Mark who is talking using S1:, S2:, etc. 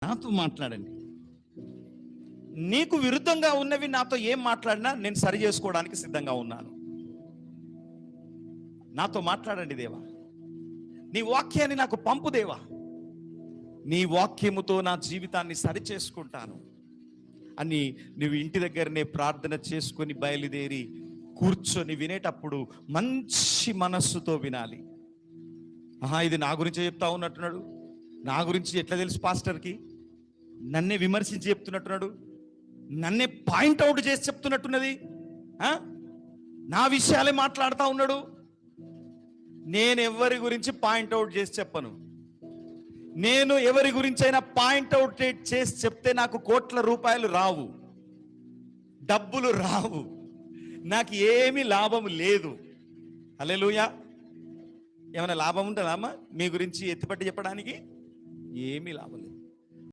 S1: నాతో మాట్లాడండి. నీకు విరుద్ధంగా ఉన్నవి నాతో ఏం మాట్లాడినా నేను సరి చేసుకోవడానికి సిద్ధంగా ఉన్నాను. నాతో మాట్లాడండి దేవా, నీ వాక్యాన్ని నాకు పంపు దేవా, నీ వాక్యముతో నా జీవితాన్ని సరి చేసుకుంటాను అని నువ్వు ఇంటి దగ్గరనే ప్రార్థన చేసుకొని బయలుదేరి కూర్చొని వినేటప్పుడు మంచి మనస్సుతో వినాలి. ఇది నా గురించే చెప్తా ఉన్నట్టున్నాడు, నా గురించి ఎట్లా తెలుసు పాస్టర్కి, నన్నే విమర్శించి చెప్తున్నట్టున్నాడు, నన్నే పాయింట్అవుట్ చేసి చెప్తున్నట్టున్నది, నా విషయాలే మాట్లాడుతూ ఉన్నాడు. నేను ఎవరి గురించి పాయింట్అవుట్ చేసి చెప్పను. నేను ఎవరి గురించి అయినా పాయింట్అవుట్ చేసి చెప్తే నాకు కోట్ల రూపాయలు రావు, డబ్బులు రావు, నాకు ఏమీ లాభం లేదు. హల్లెలూయా. ఏమైనా లాభం ఉంటుందా అమ్మా మీ గురించి ఎత్తిపట్టి చెప్పడానికి? ఏమీ లాభం లేదు.